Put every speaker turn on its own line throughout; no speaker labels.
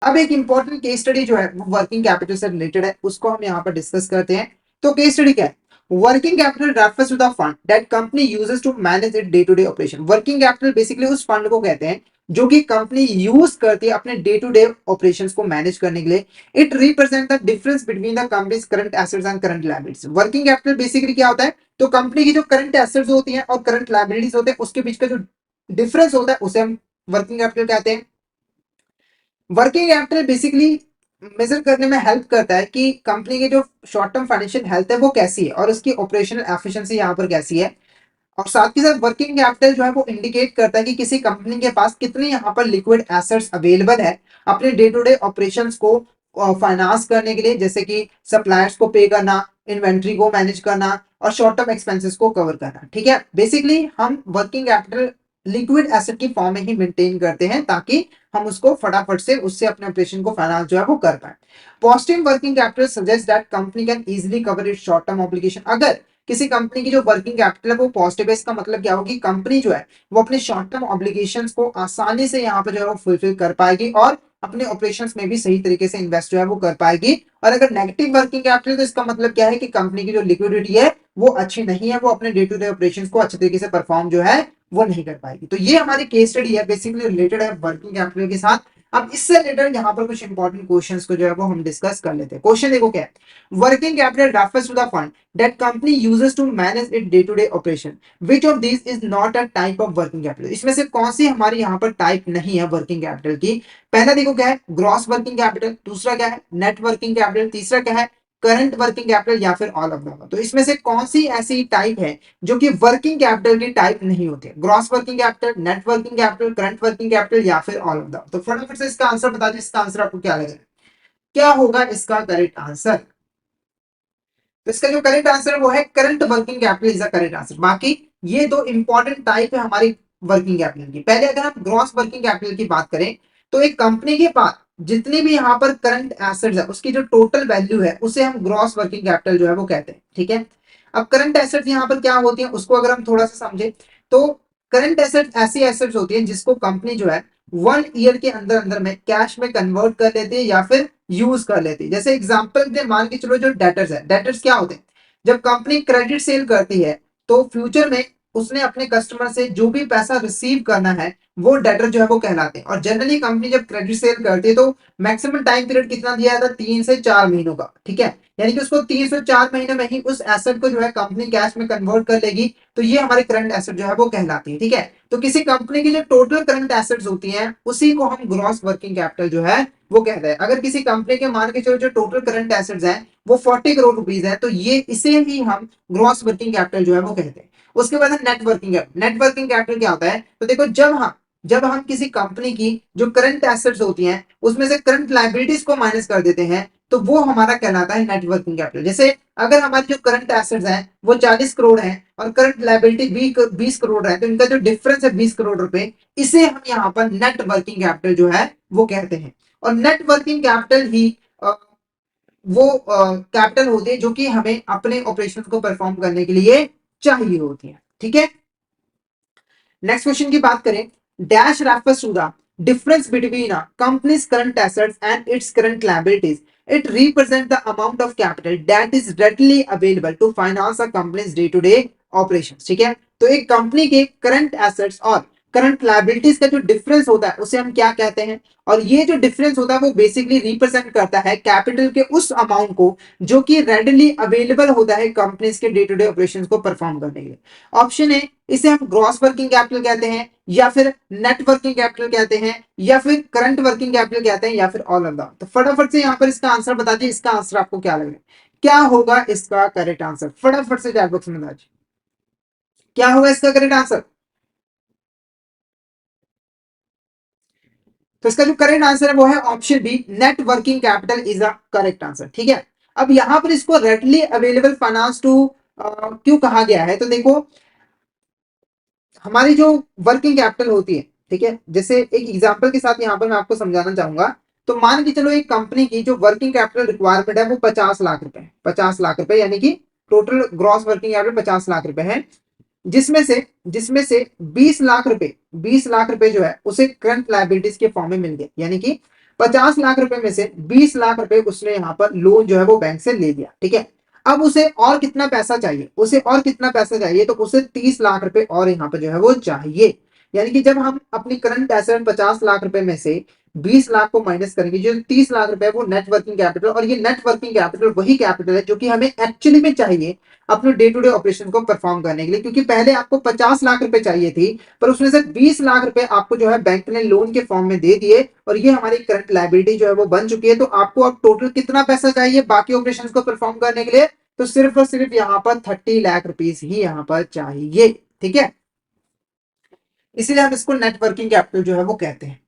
अब एक important case study जो है वो वर्किंग कैपिटल से रिलेटेड है, उसको हम यहाँ पर डिस्कस करते हैं। तो केस स्टडी क्या है? Working capital refers to the fund that company uses to manage it day to day operation. Working capital basically उस फंड को कहते हैं जो कि कंपनी यूज करती है अपने डे टू डे ऑपरेशंस को मैनेज करने के लिए। It represent the difference between the companies current assets and current liabilities. Working capital basically क्या होता है? तो कंपनी की जो करंट एसेट्स होती हैं और करंट लायबिलिटीज होते हैं उसके बीच का जो डिफरेंस होता है उसे हम वर्किंग कैपिटल कहते हैं। वर्किंग कैपिटल बेसिकली मेजर करने में हेल्प करता है कि कंपनी की जो शॉर्ट टर्म फाइनेंशियल हेल्थ है वो कैसी है और उसकी ऑपरेशनल एफिशिएंसी यहाँ पर कैसी है। और साथ के साथ वर्किंग कैपिटल जो है वो इंडिकेट करता है कि किसी कंपनी के पास कितने यहाँ पर लिक्विड एसेट्स अवेलेबल है अपने डे टू डे ऑपरेशंस को फाइनेंस करने के लिए, जैसे कि सप्लायर्स को पे करना, इन्वेंट्री को मैनेज करना और शॉर्ट टर्म एक्सपेंसेस को कवर करना। ठीक है, बेसिकली हम वर्किंग कैपिटल लिक्विड एसेट की फॉर्म में ही मेंटेन करते हैं ताकि हम उसको फटाफट से उससे अपने ऑपरेशन को फाइनेंस जो है वो कर पाए। Positive working capital suggest that company can easily cover it short term obligation. अगर किसी कंपनी की जो वर्किंग कैपिटल है वो पॉजिटिव है, इसका मतलब क्या होगी? कंपनी जो है वो अपने शॉर्ट टर्म ऑब्लिगेशंस को आसानी से यहाँ पर जो है वो फुलफिल कर पाएगी और अपने ऑपरेशंस में भी सही तरीके से इन्वेस्ट जो है वो कर पाएगी। और अगर नेगेटिव वर्किंग कैपिटल तो इसका मतलब क्या है कि कंपनी की जो लिक्विडिटी है वो अच्छी नहीं है, वो अपने डे टू डे ऑपरेशंस को अच्छे तरीके से परफॉर्म जो है वो नहीं कर पाएगी। तो ये हमारी केस स्टडी है, बेसिकली रिलेटेड है वर्किंग कैपिटल के साथ। अब इससे रिलेटेड यहाँ पर कुछ इंपॉर्टेंट क्वेश्चंस को जो है वो हम डिस्कस कर लेते हैं। क्वेश्चन देखो क्या है? Working capital refers to the fund that company uses to manage it day to day operation. Which of this is not a type of working capital? इसमें से कौन सी हमारी यहाँ पर टाइप नहीं है वर्किंग कैपिटल की? पहला देखो क्या है? Gross working capital. दूसरा क्या है? Net working capital. तीसरा क्या है? करंट वर्किंग कैपिटल या फिर ऑल ऑफ द। तो इसमें से कौन सी ऐसी टाइप है जो कि वर्किंग कैपिटल की टाइप नहीं होती है? Gross working capital, net working capital, current working capital या फिर ऑल ऑफ द। तो फटाफट से इसका आंसर बता दीजिए। इसका आंसर आपको क्या लग रहा है? क्या होगा इसका करेक्ट आंसर? तो इसका जो करेक्ट आंसर है वो है current working capital is the correct answer. बाकी ये दो इंपॉर्टेंट टाइप है हमारी वर्किंग कैपिटल की। पहले अगर हम ग्रॉस वर्किंग कैपिटल की बात करें तो एक कंपनी के पास जितनी भी यहाँ पर करंट एसेट्स है उसकी जो टोटल वैल्यू है उसे हम ग्रॉस वर्किंग कैपिटल जो है वो कहते हैं। ठीक है, अब करंट एसेट्स यहाँ पर क्या होती है उसको अगर हम थोड़ा सा समझे तो करंट एसेट्स ऐसी एसेट्स होती है जिसको कंपनी जो है 1 ईयर के अंदर अंदर में कैश में कन्वर्ट कर लेती है या फिर यूज कर लेती है। जैसे एग्जांपल दे मान के चलो, जो डेटर्स है, डेटर्स क्या होते हैं? जब कंपनी क्रेडिट सेल करती है तो फ्यूचर में उसने अपने कस्टमर से जो भी पैसा रिसीव करना है वो डेटर जो है वो कहलाते हैं। और जनरली कंपनी जब क्रेडिट सेल करती है तो मैक्सिमम टाइम पीरियड कितना दिया जाता है? 3 से 4 महीनों का। ठीक है, यानी कि उसको 3 से 4 महीने में ही उस एसेट को जो है कंपनी कैश में कन्वर्ट कर लेगी। तो ये हमारी करंट एसेट जो है वो कहलाती है। ठीक है, तो किसी कंपनी की जो टोटल करंट एसेट्स होती हैं उसी को हम ग्रॉस वर्किंग कैपिटल जो है वो कहते हैं। अगर किसी कंपनी के मान के चलो जो टोटल करंट एसेट्स हैं वो 40 करोड़ रुपीज है तो ये इसे ही हम ग्रॉस वर्किंग कैपिटल जो है वो कहते हैं। उसके बाद net working capital. Net working capital क्या होता है? तो देखो, जब हम किसी कंपनी की जो करंट एसेट्स होती हैं उसमें से करंट लाइबिलिटीज को माइनस कर देते हैं तो वो हमारा कहलाता है नेट वर्किंग कैपिटल। जैसे अगर हमारी जो करंट एसेट्स हैं वो 40 करोड़ है और करंट लाइबिलिटी 20 करोड़ है तो इनका जो डिफरेंस है 20 करोड़ रुपए, इसे हम यहाँ पर नेट वर्किंग कैपिटल जो है वो कहते हैं। और नेट वर्किंग कैपिटल ही वो कैपिटल होती है जो कि हमें अपने ऑपरेशन को परफॉर्म करने के लिए चाहिए होती है। ठीक है, नेक्स्ट क्वेश्चन की बात करें। Dash refers to the difference between a company's current assets and its current liabilities. It represent the amount of capital that is readily available to finance a company's day to day operations. ठीक है, तो एक company के current assets और current liabilities का जो difference होता है उसे हम क्या कहते हैं? और ये जो डिफरेंस होता है वो बेसिकली रिप्रेजेंट करता है कैपिटल के उस अमाउंट को जो कि रेडीली अवेलेबल होता है कंपनीज के डे टू डे ऑपरेशंस को परफॉर्म करने के लिए। ऑप्शन ए, इसे हम ग्रॉस वर्किंग कैपिटल कहते हैं या फिर नेट वर्किंग कैपिटल कहते हैं या फिर करंट वर्किंग कैपिटल कहते हैं या फिर ऑल ऑफ द। तो फटाफट से यहाँ पर इसका आंसर बता दीजिए। इसका आंसर आपको क्या लग रहा है? क्या होगा इसका करेक्ट आंसर? फटाफट से चैट बॉक्स में बता दीजिए क्या होगा इसका करेक्ट आंसर। तो इसका जो करेक्ट आंसर है वो है option b, net working capital is a correct answer. ठीक है, अब यहां पर इसको रेडली अवेलेबल फाइनेंस टू क्यों कहा गया है? तो देखो, हमारी जो वर्किंग कैपिटल होती है, ठीक है, जैसे एक एग्जांपल के साथ यहां पर मैं आपको समझाना चाहूंगा। तो मान के चलो एक कंपनी की जो वर्किंग कैपिटल रिक्वायरमेंट है वो 50 लाख रुपए है। 50 लाख रुपए यानी कि total gross working capital 50 lakh रुपए है, जिसमें से 20 लाख रुपए जो है उसे करंट लायबिलिटीज के फॉर्म में मिल गए। यानी कि 50 लाख रुपए में से 20 लाख रुपए उसने यहाँ पर लोन जो है वो बैंक से ले लिया, ठीक है। अब उसे और कितना पैसा चाहिए, उसे और कितना पैसा चाहिए, तो उसे 30 लाख रुपए और यहाँ पर जो है वो चाहिए। यानी कि जब हम अपनी करंट एसेट 50 लाख रुपए में से 20 लाख को माइनस करेंगे, जो 30 लाख रुपए वो नेट वर्किंग कैपिटल, और ये नेट वर्किंग कैपिटल वही कैपिटल है जो कि हमें एक्चुअली में चाहिए अपने डे टू डे ऑपरेशन को परफॉर्म करने के लिए। क्योंकि पहले आपको 50 लाख रुपए चाहिए थी, पर उसमें से 20 लाख रुपए आपको जो है बैंक ने लोन के फॉर्म में दे दिए, और ये हमारी करंट लायबिलिटी जो है वो बन चुकी है। तो आपको अब टोटल कितना पैसा चाहिए बाकी ऑपरेशन को परफॉर्म करने के लिए, तो सिर्फ और सिर्फ यहाँ पर 30 लाख रुपीज ही यहाँ पर चाहिए, ठीक है। इसीलिए हम इसको नेटवर्किंग कैपिटल जो है वो कहते हैं।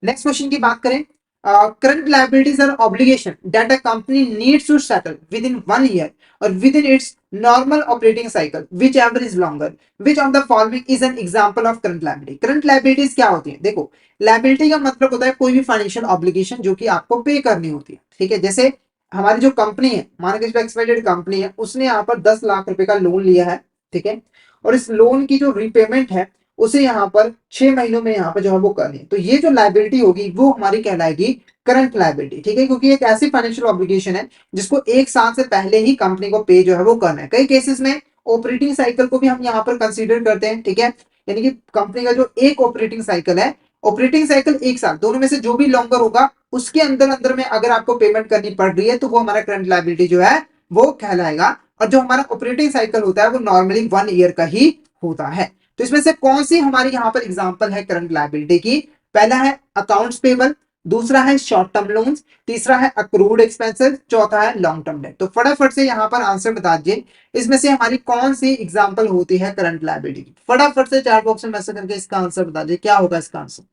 नेक्स्ट क्वेश्चन की बात करें, current liabilities are obligation that a company needs to settle within 1 year और within its normal operating cycle whichever is longer, which of the following is an example of current liability. Current liabilities क्या होती है? देखो, liability का मतलब होता है कोई भी फाइनेंशियल ऑब्लिगेशन जो कि आपको पे करनी होती है, ठीक है। जैसे हमारी जो कंपनी है, मान के एक्सपेक्टेड कंपनी है, उसने यहाँ पर 10 लाख रुपए का लोन लिया है, ठीक है, और इस लोन की जो रीपेमेंट है उसे यहाँ पर 6 महीनों में यहाँ पर जो है वो करनी है, तो ये जो लायबिलिटी होगी वो हमारी कहलाएगी करंट लायबिलिटी, ठीक है। क्योंकि एक ऐसी फाइनेंशियल ऑब्लिगेशन है जिसको 1 साल से पहले ही कंपनी को पे जो है वो करना है। कई केसेस में ऑपरेटिंग साइकिल को भी हम यहाँ पर कंसीडर करते हैं, ठीक है। यानी कि कंपनी का जो एक ऑपरेटिंग साइकिल है, ऑपरेटिंग साइकिल 1 साल, दोनों में से जो भी लॉन्गर होगा उसके अंदर अंदर में अगर आपको पेमेंट करनी पड़ रही है तो वो हमारा करंट लायबिलिटी जो है वो कहलाएगा। और जो हमारा ऑपरेटिंग साइकिल होता है वो नॉर्मली 1 ईयर का ही होता है। तो इसमें से कौन सी हमारी यहाँ पर एग्जांपल है करंट लायबिलिटी की? पहला है अकाउंट्स पेबल, दूसरा है शॉर्ट टर्म लोन्स, तीसरा है अक्रूड एक्सपेंसेस, चौथा है लॉन्ग टर्म डेट। तो फटाफट से यहाँ पर आंसर बता दीजिए, इसमें से हमारी कौन सी एग्जांपल होती है करंट लायबिलिटी की? फटाफट से चैट बॉक्स में मैसेज करके इसका आंसर बता दीजिए, क्या होगा इसका आंसर,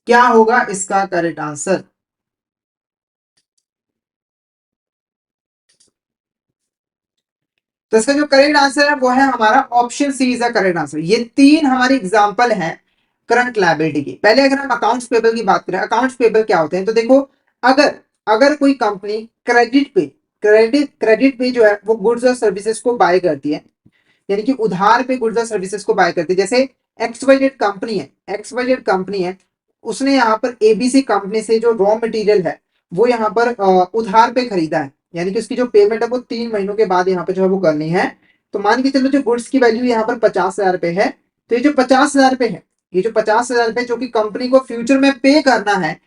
क्या होगा इसका करेक्ट आंसर? तो इसका जो करेक्ट आंसर है वो है हमारा option c is the correct answer. ये तीन हमारी एग्जांपल है करंट लायबिलिटी की। पहले अगर हम अकाउंट्स पेबल की बात करें, अकाउंट्स पेबल क्या होते हैं? तो देखो, अगर अगर कोई कंपनी क्रेडिट पे जो है वो गुड्स और सर्विसेज को बाय करती है, यानी कि उधार पे गुड्स और सर्विसेज को बाय करती है। जैसे एक्स वाई जेड कंपनी है, उसने यहाँ पर एबीसी कंपनी से जो रॉ मटेरियल है वो यहाँ पर उधार पे खरीदा है, यानी कि उसकी जो पेमेंट है वो 3 महीनों के बाद यहाँ पे जो है वो करनी है। तो मान के चलो जो गुड्स की वैल्यू यहाँ पर 50,000 रुपए है, तो ये जो 50,000 रुपए है, ये जो 50,000 रुपए जो कि कंपनी को फ्यूचर में पे करना है,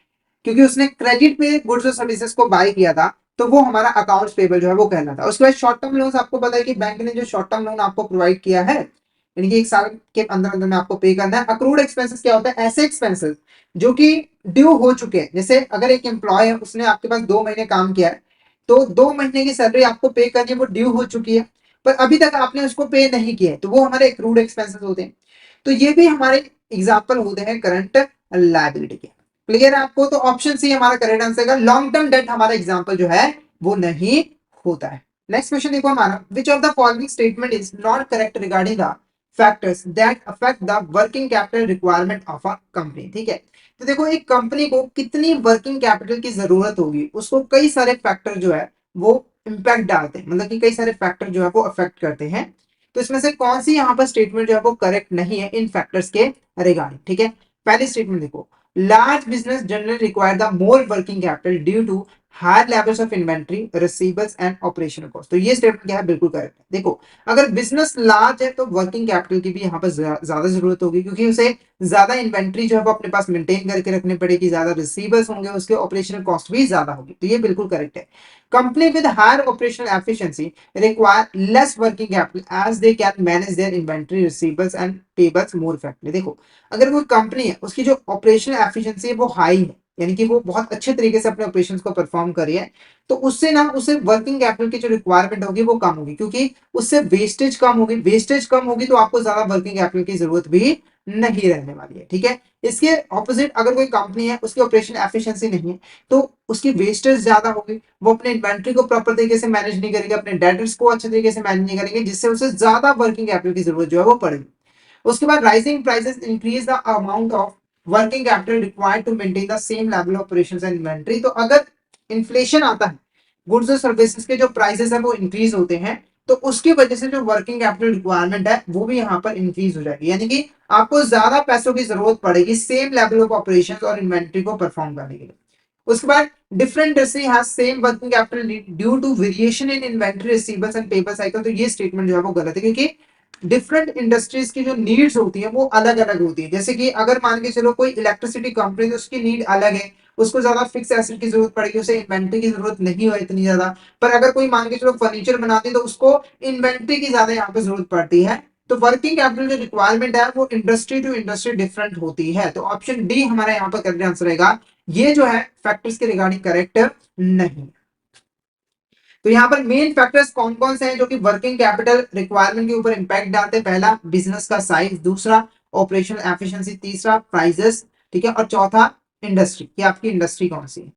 क्योंकि उसने क्रेडिट पे गुड्स और सर्विसेज को बाय किया था, तो वो हमारा अकाउंट्स पेबल जो है वो कहलाता है। उसके बाद शॉर्ट टर्म लोन, आपको पता है कि बैंक ने जो शॉर्ट टर्म लोन आपको प्रोवाइड किया है, यानी कि 1 साल के अंदर अंदर में आपको पे करना है। अक्रूड एक्सपेंसेस क्या होता है? ऐसे एक्सपेंसेस जो कि ड्यू हो चुके हैं। जैसे अगर एक एम्प्लॉय है, उसने आपके पास 2 महीने काम किया है, तो 2 महीने की सैलरी आपको पे करनी है, वो ड्यू हो चुकी है, पर अभी तक आपने उसको पे नहीं किया है, तो वो हमारे अक्रूड एक्सपेंसेस होते हैं। तो ये भी हमारे एग्जाम्पल होते हैं करंट लायबिलिटी के। क्लियर है आपको? तो ऑप्शन सी हमारा करेक्ट आंसर का। लॉन्ग टर्म डेट हमारा एग्जांपल जो है वो नहीं होता है। नेक्स्ट क्वेश्चन देखो हमारा, विच of the following statement is not correct regarding the factors that affect the working capital requirement of a company, ठीक है। तो देखो, एक कंपनी को कितनी वर्किंग कैपिटल की जरूरत होगी, उसको कई सारे फैक्टर जो है वो इंपैक्ट डालते हैं, मतलब कि कई सारे फैक्टर जो है वो अफेक्ट करते हैं। तो इसमें से कौन सी यहाँ पर स्टेटमेंट जो है वो करेक्ट नहीं है इन फैक्टर्स के रिगार्डिंग, ठीक है। पहली स्टेटमेंट देखो, large business generally require the more working capital due to higher levels of inventory, receivables and operational cost। तो ये स्टेटमेंट क्या है? बिल्कुल करेक्ट है। देखो, अगर बिजनेस लार्ज है तो वर्किंग कैपिटल की भी यहाँ पर ज्यादा जरूरत होगी, क्योंकि उसे ज्यादा इन्वेंट्री जो है वो अपने पास मेंटेन करके रखनी पड़ेगी, ज्यादा रिसीवर्स होंगे, उसके ऑपरेशनल कॉस्ट भी ज्यादा होगी। तो ये बिल्कुल करेक्ट है। Company with higher operational efficiency require less working capital as they can manage their inventory, receivers and payables more effectively. देखो, अगर कोई कंपनी है, उसकी जो ऑपरेशनल एफिशिएंसी है वो हाई है, यानी कि वो बहुत अच्छे तरीके से अपने ऑपरेशंस को परफॉर्म कर रही है, तो उससे ना उसे वर्किंग कैपिटल की जो रिक्वायरमेंट होगी वो कम होगी, क्योंकि उससे वेस्टेज कम होगी। वेस्टेज कम होगी तो आपको ज्यादा वर्किंग कैपिटल की जरूरत भी नहीं रहने वाली है, ठीक है। इसके ऑपोजिट अगर कोई कंपनी है, उसकी ऑपरेशन एफिशिएंसी नहीं है, तो उसकी वेस्टेज ज्यादा होगी, वो अपने इन्वेंट्री को प्रॉपर तरीके से मैनेज नहीं करेगा, अपने डेटर्स को अच्छे तरीके से मैनेज नहीं करेंगे, जिससे उसे ज्यादा वर्किंग कैपिटल की जरूरत जो है वो पड़ेगी। उसके बाद rising prices increase the amount of working capital required to maintain the same level of operations and inventory. तो अगर इन्फ्लेशन आता है, गुड्स और सर्विसेज के जो प्राइसेस है वो इंक्रीज होते हैं, तो उसकी वजह से जो वर्किंग कैपिटल रिक्वायरमेंट है वो भी यहाँ पर इंक्रीज हो जाएगी, यानी कि आपको ज्यादा पैसों की जरूरत पड़ेगी सेम लेवल ऑफ ऑपरेशन और इन्वेंट्री को परफॉर्म करने के लिए। उसके बाद different industry has same working capital due to variation in inventory receivables and payable cycle. तो ये स्टेटमेंट जो है वो गलत है, क्योंकि डिफरेंट इंडस्ट्रीज की जो नीड्स होती है वो अलग अलग होती है। जैसे कि अगर मान के चलो कोई इलेक्ट्रिसिटी कंपनी, तो उसकी नीड अलग है, उसको ज्यादा फिक्स एसेट की जरूरत पड़ेगी, उसे इन्वेंट्री की जरूरत नहीं हो इतनी ज्यादा। पर अगर कोई मान के चलो फर्नीचर बनाती है तो उसको इन्वेंट्री की ज्यादा यहाँ पे जरूरत पड़ती है। तो वर्किंग कैपिटल जो रिक्वायरमेंट है वो इंडस्ट्री टू इंडस्ट्री डिफरेंट होती है। तो ऑप्शन डी हमारा यहाँ पर करेक्ट आंसर रहेगा। ये जो है फैक्टर्स के रिगार्डिंग करेक्ट नहीं। तो यहाँ पर मेन फैक्टर्स कौन कौन से हैं जो कि वर्किंग कैपिटल रिक्वायरमेंट के ऊपर इंपैक्ट डालते हैं? पहला बिजनेस का साइज, दूसरा ऑपरेशनल एफिशिएंसी, तीसरा प्राइसेस, ठीक है, और चौथा इंडस्ट्री, कि आपकी इंडस्ट्री कौन सी है।